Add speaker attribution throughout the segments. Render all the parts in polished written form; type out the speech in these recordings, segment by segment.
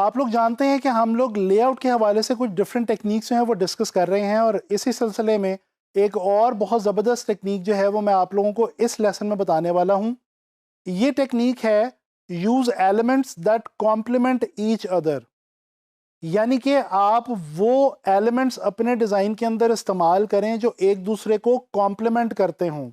Speaker 1: आप लोग जानते हैं कि हम लोग लेआउट के हवाले से कुछ डिफरेंट टेक्निक्स जो हैं वो डिस्कस कर रहे हैं, और इसी सिलसिले में एक और बहुत ज़बरदस्त टेक्निक जो है वो मैं आप लोगों को इस लेसन में बताने वाला हूँ। ये टेक्निक है use elements that complement each other. यानी कि आप वो एलिमेंट्स अपने डिज़ाइन के अंदर इस्तेमाल करें जो एक दूसरे को कॉम्प्लीमेंट करते हों।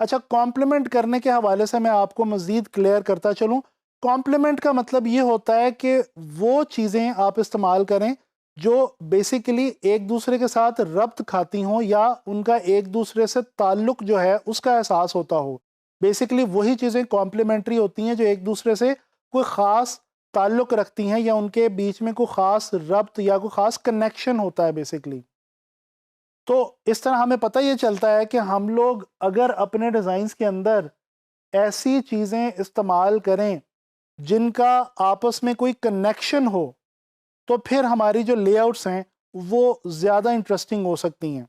Speaker 1: अच्छा, कॉम्प्लीमेंट करने के हवाले से मैं आपको मज़ीद क्लियर करता चलूँ। कॉम्प्लीमेंट का मतलब ये होता है कि वो चीज़ें आप इस्तेमाल करें जो बेसिकली एक दूसरे के साथ रब्त खाती हों या उनका एक दूसरे से ताल्लुक़ जो है उसका एहसास होता हो। बेसिकली वही चीज़ें कॉम्प्लीमेंट्री होती हैं जो एक दूसरे से कोई ख़ास ताल्लुक़ रखती हैं या उनके बीच में कोई ख़ास रब्त या कोई ख़ास कनेक्शन होता है बेसिकली। तो इस तरह हमें पता ये चलता है कि हम लोग अगर अपने डिज़ाइंस के अंदर ऐसी चीज़ें इस्तेमाल करें जिनका आपस में कोई कनेक्शन हो, तो फिर हमारी जो लेआउट्स हैं वो ज़्यादा इंटरेस्टिंग हो सकती हैं।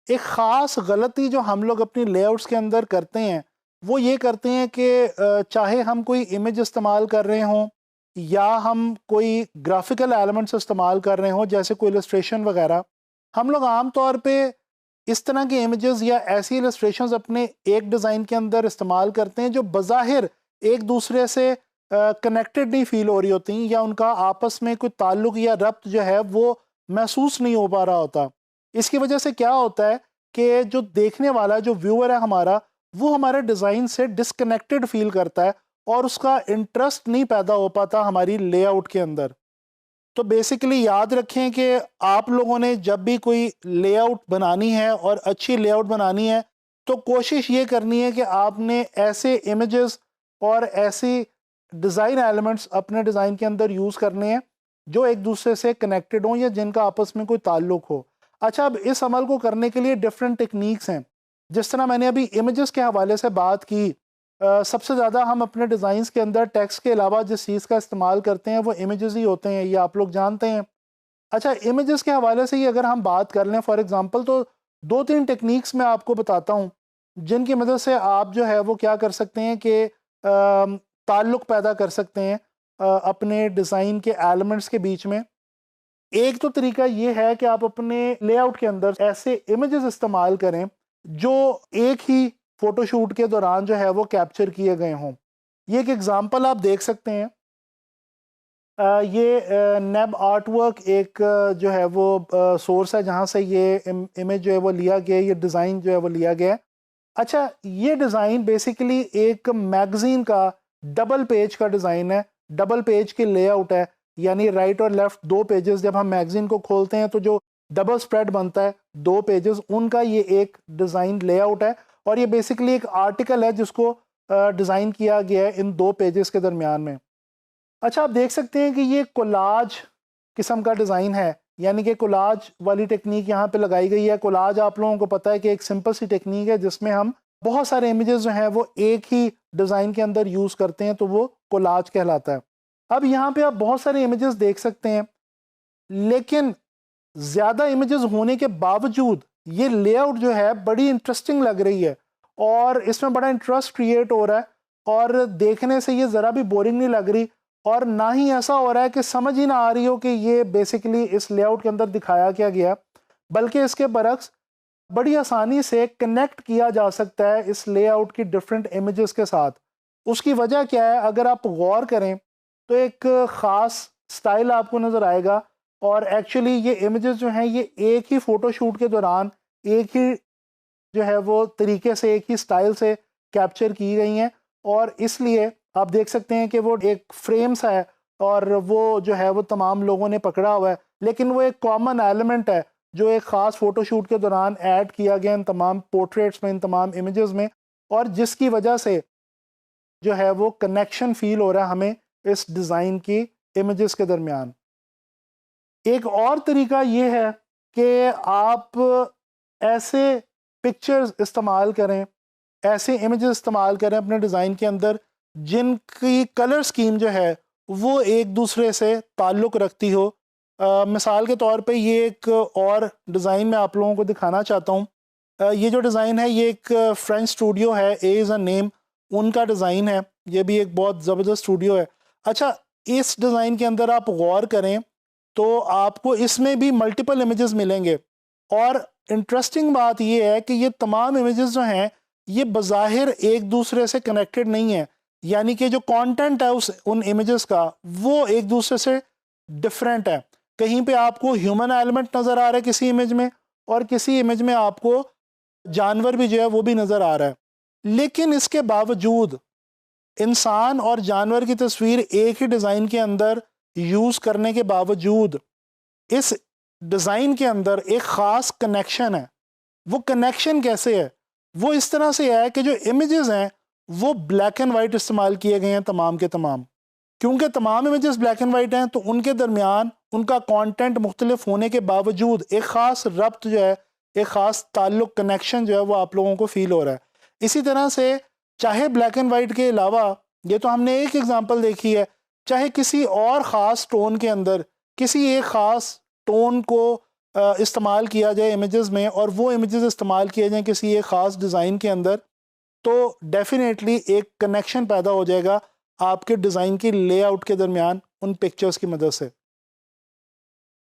Speaker 1: एक ख़ास गलती जो हम लोग अपनी लेआउट्स के अंदर करते हैं वो ये करते हैं कि चाहे हम कोई इमेज इस्तेमाल कर रहे हों या हम कोई ग्राफिकल एलिमेंट्स इस्तेमाल कर रहे हों जैसे कोई इलस्ट्रेशन वगैरह, हम लोग आम तौर पे इस तरह के इमेजेस या ऐसी इलस्ट्रेशंस अपने एक डिज़ाइन के अंदर इस्तेमाल करते हैं जो बज़ाहिर एक दूसरे से कनेक्टेड नहीं फील हो रही होती या उनका आपस में कोई ताल्लुक़ या रब्त जो है वो महसूस नहीं हो पा रहा होता। इसकी वजह से क्या होता है कि जो देखने वाला जो व्यूअर है हमारा, वो हमारे डिज़ाइन से डिस्कनेक्टेड फील करता है और उसका इंटरेस्ट नहीं पैदा हो पाता हमारी लेआउट के अंदर। तो बेसिकली याद रखें कि आप लोगों ने जब भी कोई लेआउट बनानी है और अच्छी लेआउट बनानी है तो कोशिश ये करनी है कि आपने ऐसे इमेजेस और ऐसी डिज़ाइन एलिमेंट्स अपने डिज़ाइन के अंदर यूज़ करने हैं जो एक दूसरे से कनेक्टेड हों या जिनका आपस में कोई ताल्लुक़ हो। अच्छा, अब इस अमल को करने के लिए डिफरेंट टेक्निक्स हैं। जिस तरह मैंने अभी इमेजेस के हवाले से बात की, सबसे ज़्यादा हम अपने डिज़ाइंस के अंदर टेक्स्ट के अलावा जिस चीज़ का इस्तेमाल करते हैं वो इमेजेस ही होते हैं, ये आप लोग जानते हैं। अच्छा, इमेजेस के हवाले से ही अगर हम बात कर लें फॉर एग्ज़ाम्पल, तो 2-3 टेक्निक्स मैं आपको बताता हूँ जिनकी मदद से आप जो है वो क्या कर सकते हैं कि ताल्लुक़ पैदा कर सकते हैं अपने डिज़ाइन के एलिमेंट्स के बीच में। एक तो तरीका ये है कि आप अपने लेआउट के अंदर ऐसे इमेजेस इस्तेमाल करें जो एक ही फ़ोटोशूट के दौरान जो है वो कैप्चर किए गए हों। ये एक एग्ज़ाम्पल आप देख सकते हैं। ये नेब आर्टवर्क एक जो है वो सोर्स है जहाँ से ये इमेज जो है वो लिया गया है, ये डिज़ाइन जो है वो लिया गया है। अच्छा, ये डिज़ाइन बेसिकली एक मैगज़ीन का डबल पेज का डिज़ाइन है, डबल पेज की लेआउट है, यानी राइट और लेफ़्ट 2 पेजेस जब हम मैगज़ीन को खोलते हैं तो जो डबल स्प्रेड बनता है 2 पेजेस, उनका ये एक डिज़ाइन लेआउट है और ये बेसिकली एक आर्टिकल है जिसको डिज़ाइन किया गया है इन 2 पेजेस के दरमियान में। अच्छा, आप देख सकते हैं कि ये कोलाज किस्म का डिज़ाइन है, यानी कि कोलाज वाली टेक्निक यहाँ पे लगाई गई है। कोलाज आप लोगों को पता है कि एक सिंपल सी टेक्निक है जिसमें हम बहुत सारे इमेजेस जो हैं वो एक ही डिज़ाइन के अंदर यूज़ करते हैं, तो वो कोलाज कहलाता है। अब यहाँ पे आप बहुत सारे इमेजेस देख सकते हैं, लेकिन ज़्यादा इमेजेस होने के बावजूद ये लेआउट जो है बड़ी इंटरेस्टिंग लग रही है और इसमें बड़ा इंटरेस्ट क्रिएट हो रहा है और देखने से ये ज़रा भी बोरिंग नहीं लग रही और ना ही ऐसा हो रहा है कि समझ ही ना आ रही हो कि ये बेसिकली इस लेआउट के अंदर दिखाया क्या गया, बल्कि इसके बरक्स बड़ी आसानी से कनेक्ट किया जा सकता है इस लेआउट की डिफरेंट इमेजेस के साथ। उसकी वजह क्या है, अगर आप गौर करें तो एक ख़ास स्टाइल आपको नज़र आएगा और एक्चुअली ये इमेजेस जो हैं ये एक ही फ़ोटोशूट के दौरान एक ही जो है वो तरीके से एक ही स्टाइल से कैप्चर की गई हैं और इसलिए आप देख सकते हैं कि वो एक फ्रेम सा है और वो जो है वो तमाम लोगों ने पकड़ा हुआ है, लेकिन वो एक कॉमन एलिमेंट है जो एक ख़ास फ़ोटोशूट के दौरान ऐड किया गया इन तमाम पोर्ट्रेट्स में, इन तमाम इमेजेस में, और जिसकी वजह से जो है वो कनेक्शन फ़ील हो रहा है हमें इस डिज़ाइन की इमेजेस के दरमियान। एक और तरीका ये है कि आप ऐसे पिक्चर्स इस्तेमाल करें, ऐसे इमेजेस इस्तेमाल करें अपने डिज़ाइन के अंदर जिनकी कलर स्कीम जो है वो एक दूसरे से ताल्लुक़ रखती हो। मिसाल के तौर पे ये एक और डिज़ाइन मैं आप लोगों को दिखाना चाहता हूँ। ये जो डिज़ाइन है ये एक फ्रेंच स्टूडियो है, ए इज़ अ नेम, उनका डिज़ाइन है। ये भी एक बहुत ज़बरदस्त स्टूडियो है। अच्छा, इस डिज़ाइन के अंदर आप गौर करें तो आपको इसमें भी मल्टीपल इमेजेस मिलेंगे। और इंटरेस्टिंग बात यह है कि ये तमाम इमेजेस जो हैं ये बज़ाहिर एक दूसरे से कनेक्टेड नहीं है, यानी कि जो कंटेंट है उस उन इमेजेस का वो एक दूसरे से डिफरेंट है। कहीं पे आपको ह्यूमन एलिमेंट नज़र आ रहा है किसी इमेज में, और किसी इमेज में आपको जानवर भी जो है वो भी नज़र आ रहा है। लेकिन इसके बावजूद इंसान और जानवर की तस्वीर एक ही डिज़ाइन के अंदर यूज़ करने के बावजूद इस डिज़ाइन के अंदर एक ख़ास कनेक्शन है। वो कनेक्शन कैसे है? वो इस तरह से है कि जो इमेजेस हैं वो ब्लैक एंड वाइट इस्तेमाल किए गए हैं तमाम के तमाम। क्योंकि तमाम इमेजेस ब्लैक एंड वाइट हैं तो उनके दरमियान उनका कंटेंट मुख्तलिफ होने के बावजूद एक ख़ास रब्त जो है, एक ख़ास ताल्लुक, कनेक्शन जो है वो आप लोगों को फील हो रहा है। इसी तरह से चाहे ब्लैक एंड वाइट के अलावा, ये तो हमने एक एग्जांपल देखी है, चाहे किसी और ख़ास टोन के अंदर किसी एक ख़ास टोन को इस्तेमाल किया जाए इमेजेस में, और वो इमेजेस इस्तेमाल किए जाएँ किसी एक ख़ास डिज़ाइन के अंदर, तो डेफिनेटली एक कनेक्शन पैदा हो जाएगा आपके डिज़ाइन की लेआउट के दरमियान उन पिक्चर्स की मदद से।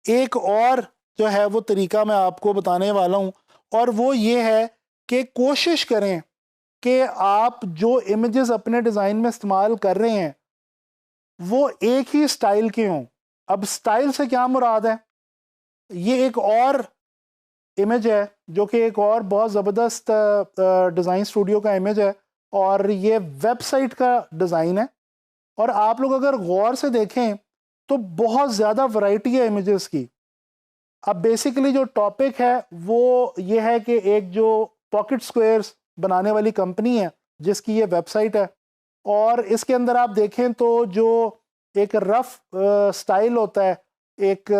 Speaker 1: एक और जो है वो तरीका मैं आपको बताने वाला हूँ, और वो ये है कि कोशिश करें कि आप जो इमेजेस अपने डिज़ाइन में इस्तेमाल कर रहे हैं वो एक ही स्टाइल के हों। अब स्टाइल से क्या मुराद है? ये एक और इमेज है जो कि एक और बहुत ज़बरदस्त डिज़ाइन स्टूडियो का इमेज है, और ये वेबसाइट का डिज़ाइन है। और आप लोग अगर गौर से देखें तो बहुत ज़्यादा वैरायटी है इमेजेस की। अब बेसिकली जो टॉपिक है वो ये है कि एक जो पॉकेट स्क्वायर्स बनाने वाली कंपनी है जिसकी ये वेबसाइट है, और इसके अंदर आप देखें तो जो एक रफ स्टाइल होता है एक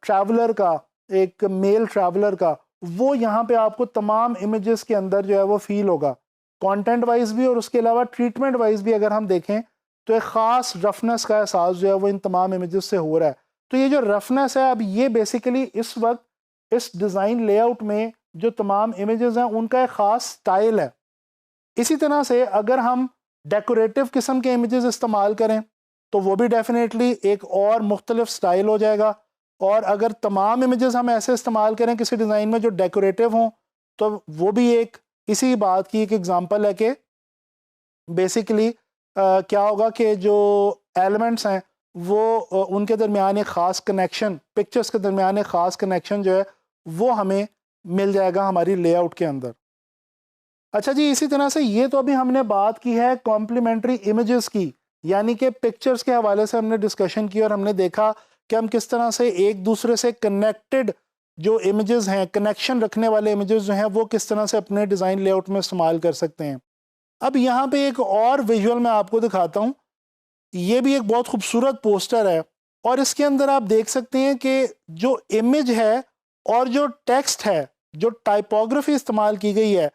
Speaker 1: ट्रैवलर का, एक मेल ट्रैवलर का, वो यहाँ पे आपको तमाम इमेजेस के अंदर जो है वो फील होगा, कंटेंट वाइज भी और उसके अलावा ट्रीटमेंट वाइज भी। अगर हम देखें तो एक ख़ास रफनेस का एहसास जो है वो इन तमाम इमेजेस से हो रहा है। तो ये जो रफनेस है, अब ये बेसिकली इस वक्त इस डिज़ाइन लेआउट में जो तमाम इमेजेस हैं उनका एक ख़ास स्टाइल है। इसी तरह से अगर हम डेकोरेटिव किस्म के इमेजेस इस्तेमाल करें तो वो भी डेफिनेटली एक और मुख्तलिफ स्टाइल हो जाएगा। और अगर तमाम इमेजेस हम ऐसे इस्तेमाल करें किसी डिज़ाइन में जो डेकोरेटिव हों तो वो भी एक इसी बात की एक एग्जांपल है कि बेसिकली क्या होगा कि जो एलिमेंट्स हैं वो उनके दरमियान एक ख़ास कनेक्शन, पिक्चर्स के दरमियान एक ख़ास कनेक्शन जो है वो हमें मिल जाएगा हमारी लेआउट के अंदर। अच्छा जी, इसी तरह से ये तो अभी हमने बात की है कॉम्प्लीमेंट्री इमेजेस की, यानी कि पिक्चर्स के हवाले से हमने डिस्कशन की और हमने देखा कि हम किस तरह से एक दूसरे से कनेक्टेड जो इमेजेस हैं, कनेक्शन रखने वाले इमेजेस जो हैं वो किस तरह से अपने डिज़ाइन लेआउट में इस्तेमाल कर सकते हैं। अब यहाँ पे एक और विजुअल मैं आपको दिखाता हूँ। ये भी एक बहुत खूबसूरत पोस्टर है, और इसके अंदर आप देख सकते हैं कि जो इमेज है और जो टेक्स्ट है, जो टाइपोग्राफी इस्तेमाल की गई है,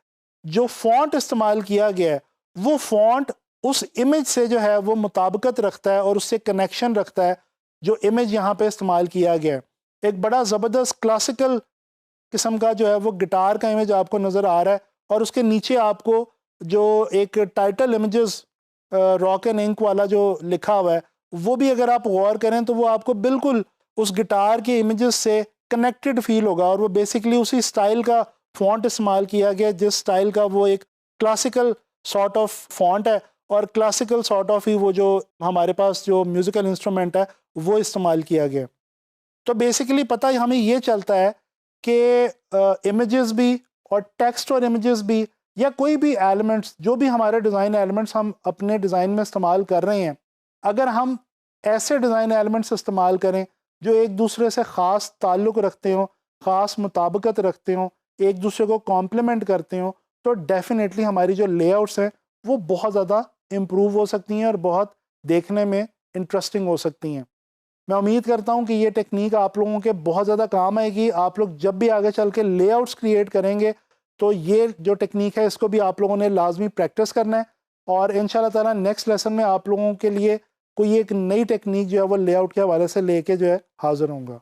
Speaker 1: जो फ़ॉन्ट इस्तेमाल किया गया है, वो फ़ॉन्ट उस इमेज से जो है वो मुताबिकत रखता है और उससे कनेक्शन रखता है जो इमेज यहाँ पे इस्तेमाल किया गया है। एक बड़ा ज़बरदस्त क्लासिकल किस्म का जो है वो गिटार का इमेज आपको नज़र आ रहा है, और उसके नीचे आपको जो एक title images rock and ink वाला जो लिखा हुआ है वो भी अगर आप गौर करें तो वो आपको बिल्कुल उस गिटार के इमेजेस से कनेक्टेड फील होगा, और वो बेसिकली उसी स्टाइल का फ़ॉन्ट इस्तेमाल किया गया जिस स्टाइल का वो एक क्लासिकल सॉर्ट ऑफ फ़ॉन्ट है, और क्लासिकल सॉर्ट ऑफ ही वो जो हमारे पास जो म्यूज़िकल इंस्ट्रूमेंट है वो इस्तेमाल किया गया। तो बेसिकली पता हमें ये चलता है कि इमेजेस भी और टेक्स्ट और इमेजेस भी या कोई भी एलिमेंट्स, जो भी हमारे डिज़ाइन एलिमेंट्स हम अपने डिज़ाइन में इस्तेमाल कर रहे हैं, अगर हम ऐसे डिज़ाइन एलिमेंट्स इस्तेमाल करें जो एक दूसरे से ख़ास ताल्लुक़ रखते हों, ख़ास मुताबिकत रखते हों, एक दूसरे को कॉम्प्लीमेंट करते हों, तो डेफिनेटली हमारी जो लेआउट्स हैं वो बहुत ज़्यादा इम्प्रूव हो सकती हैं और बहुत देखने में इंटरेस्टिंग हो सकती हैं। मैं उम्मीद करता हूँ कि ये टेक्निक आप लोगों के बहुत ज़्यादा काम आएगी। आप लोग जब भी आगे चल के लेआउट्स क्रिएट करेंगे तो ये जो टेक्निक है इसको भी आप लोगों ने लाजमी प्रैक्टिस करना है, और इंशाल्लाह ताला नेक्स्ट लेसन में आप लोगों के लिए कोई एक नई टेक्निक जो है वो लेआउट के हवाले से लेके जो है हाज़िर होऊंगा।